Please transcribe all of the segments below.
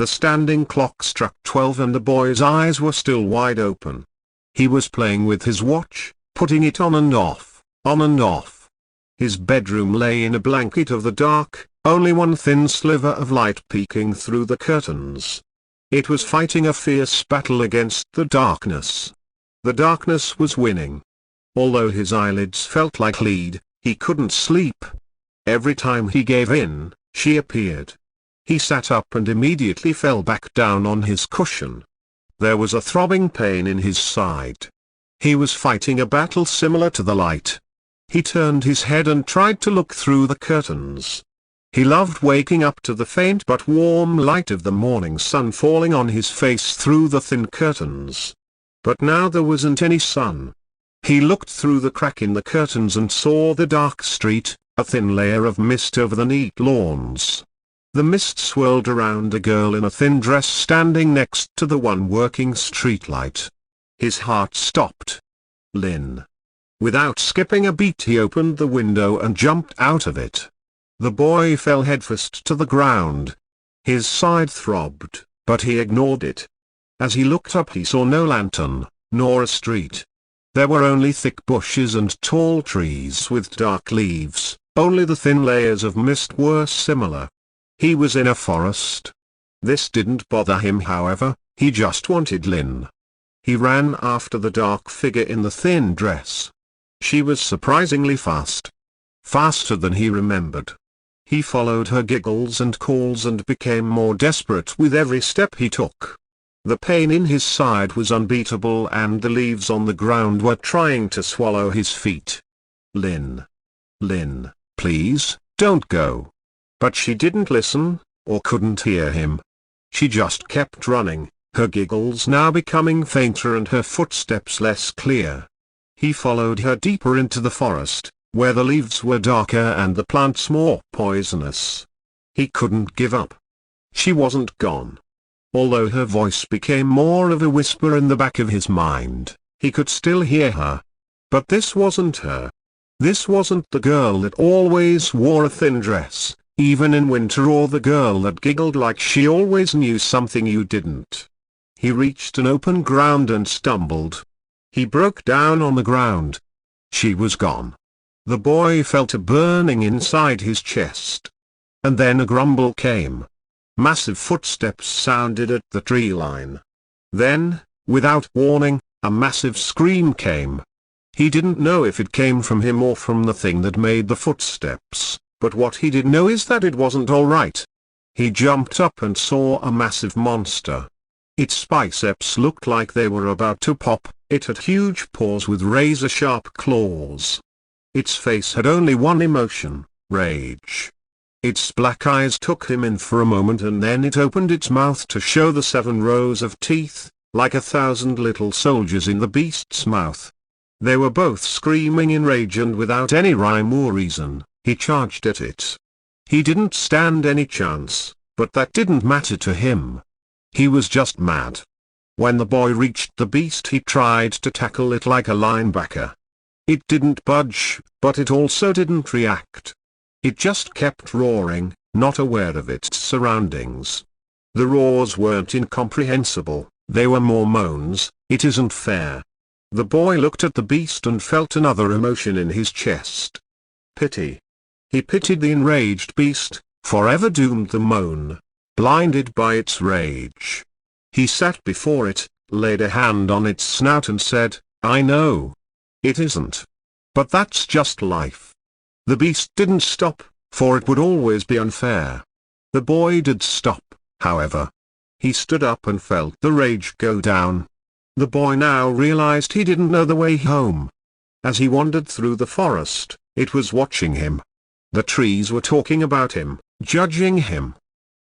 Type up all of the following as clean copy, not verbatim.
The standing clock struck 12 and the boy's eyes were still wide open. He was playing with his watch, putting it on and off, on and off. His bedroom lay in a blanket of the dark, only one thin sliver of light peeking through the curtains. It was fighting a fierce battle against the darkness. The darkness was winning. Although his eyelids felt like lead, he couldn't sleep. Every time he gave in, she appeared. He sat up and immediately fell back down on his cushion. There was a throbbing pain in his side. He was fighting a battle similar to the light. He turned his head and tried to look through the curtains. He loved waking up to the faint but warm light of the morning sun falling on his face through the thin curtains. But now there wasn't any sun. He looked through the crack in the curtains and saw the dark street, a thin layer of mist over the neat lawns. The mist swirled around a girl in a thin dress standing next to the one working streetlight. His heart stopped. Lynn. Without skipping a beat he opened the window and jumped out of it. The boy fell headfirst to the ground. His side throbbed, but he ignored it. As he looked up he saw no lantern, nor a street. There were only thick bushes and tall trees with dark leaves, only the thin layers of mist were similar. He was in a forest. This didn't bother him however, he just wanted Lynn. He ran after the dark figure in the thin dress. She was surprisingly fast. Faster than he remembered. He followed her giggles and calls and became more desperate with every step he took. The pain in his side was unbeatable and the leaves on the ground were trying to swallow his feet. Lynn. Lynn, please, don't go. But she didn't listen, or couldn't hear him. She just kept running, her giggles now becoming fainter and her footsteps less clear. He followed her deeper into the forest, where the leaves were darker and the plants more poisonous. He couldn't give up. She wasn't gone. Although her voice became more of a whisper in the back of his mind, he could still hear her. But this wasn't her. This wasn't the girl that always wore a thin dress, even in winter, or the girl that giggled like she always knew something you didn't. He reached an open ground and stumbled. He broke down on the ground. She was gone. The boy felt a burning inside his chest. And then a grumble came. Massive footsteps sounded at the tree line. Then, without warning, a massive scream came. He didn't know if it came from him or from the thing that made the footsteps, but what he did know is that it wasn't all right. He jumped up and saw a massive monster. Its biceps looked like they were about to pop, it had huge paws with razor-sharp claws. Its face had only one emotion, rage. Its black eyes took him in for a moment and then it opened its mouth to show the 7 rows of teeth, like 1,000 little soldiers in the beast's mouth. They were both screaming in rage and without any rhyme or reason, he charged at it. He didn't stand any chance, but that didn't matter to him. He was just mad. When the boy reached the beast he tried to tackle it like a linebacker. It didn't budge, but it also didn't react. It just kept roaring, not aware of its surroundings. The roars weren't incomprehensible, they were more moans, "It isn't fair." The boy looked at the beast and felt another emotion in his chest. Pity. He pitied the enraged beast, forever doomed to moan, blinded by its rage. He sat before it, laid a hand on its snout and said, "I know. It isn't. But that's just life." The beast didn't stop, for it would always be unfair. The boy did stop, however. He stood up and felt the rage go down. The boy now realized he didn't know the way home. As he wandered through the forest, it was watching him. The trees were talking about him, judging him.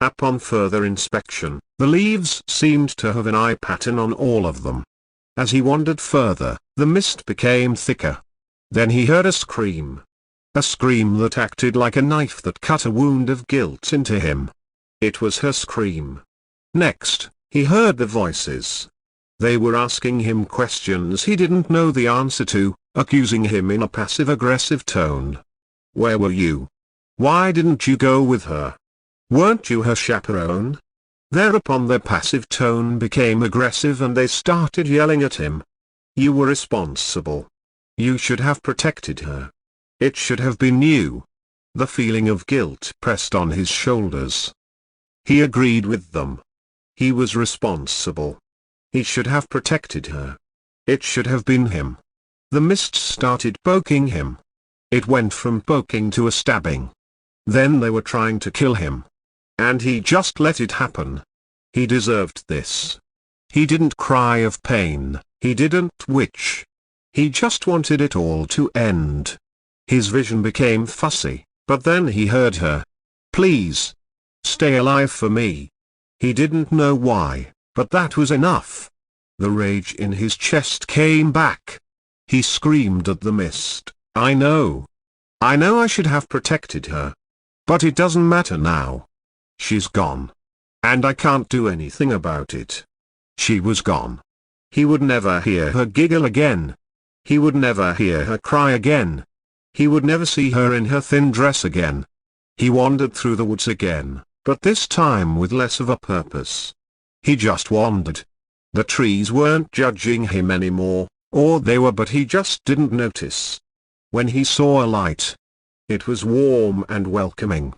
Upon further inspection, the leaves seemed to have an eye pattern on all of them. As he wandered further, the mist became thicker. Then he heard a scream. A scream that acted like a knife that cut a wound of guilt into him. It was her scream. Next, he heard the voices. They were asking him questions he didn't know the answer to, accusing him in a passive-aggressive tone. "Where were you? Why didn't you go with her? Weren't you her chaperone? Thereupon their passive tone became aggressive and they started yelling at him. You were responsible. You should have protected her. It should have been you. The feeling of guilt pressed on his shoulders. He agreed with them. He was responsible. He should have protected her. It should have been him. The mist started poking him. It went from poking to a stabbing. Then they were trying to kill him. And he just let it happen. He deserved this. He didn't cry of pain, he didn't witch. He just wanted it all to end. His vision became fussy, but then he heard her. Please. Stay alive for me. He didn't know why, but that was enough. The rage in his chest came back. He screamed at the mist, I know. I know I should have protected her. But it doesn't matter now. She's gone. And I can't do anything about it. She was gone. He would never hear her giggle again. He would never hear her cry again. He would never see her in her thin dress again. He wandered through the woods again, but this time with less of a purpose. He just wandered. The trees weren't judging him anymore, or they were, but he just didn't notice. When he saw a light, it was warm and welcoming.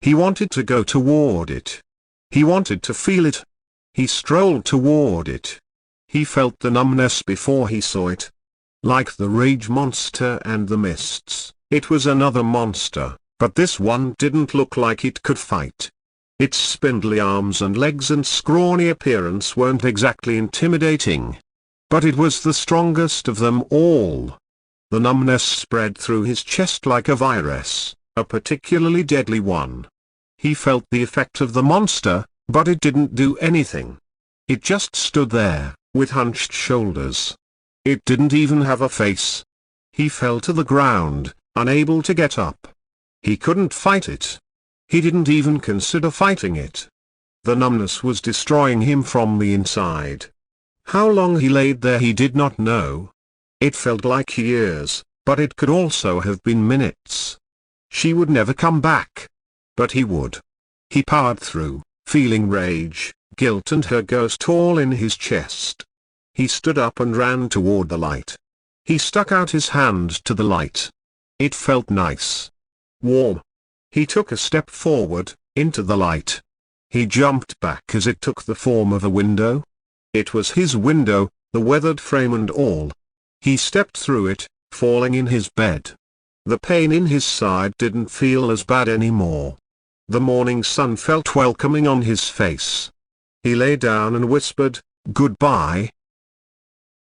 He wanted to go toward it. He wanted to feel it. He strolled toward it. He felt the numbness before he saw it. Like the rage monster and the mists, it was another monster, but this one didn't look like it could fight. Its spindly arms and legs and scrawny appearance weren't exactly intimidating. But it was the strongest of them all. The numbness spread through his chest like a virus, a particularly deadly one. He felt the effect of the monster, but it didn't do anything. It just stood there, with hunched shoulders. It didn't even have a face. He fell to the ground, unable to get up. He couldn't fight it. He didn't even consider fighting it. The numbness was destroying him from the inside. How long he laid there he did not know. It felt like years, but it could also have been minutes. She would never come back. But he would. He powered through, feeling rage, guilt and her ghost all in his chest. He stood up and ran toward the light. He stuck out his hand to the light. It felt nice. Warm. He took a step forward, into the light. He jumped back as it took the form of a window. It was his window, the weathered frame and all. He stepped through it, falling in his bed. The pain in his side didn't feel as bad anymore. The morning sun felt welcoming on his face. He lay down and whispered, "Goodbye,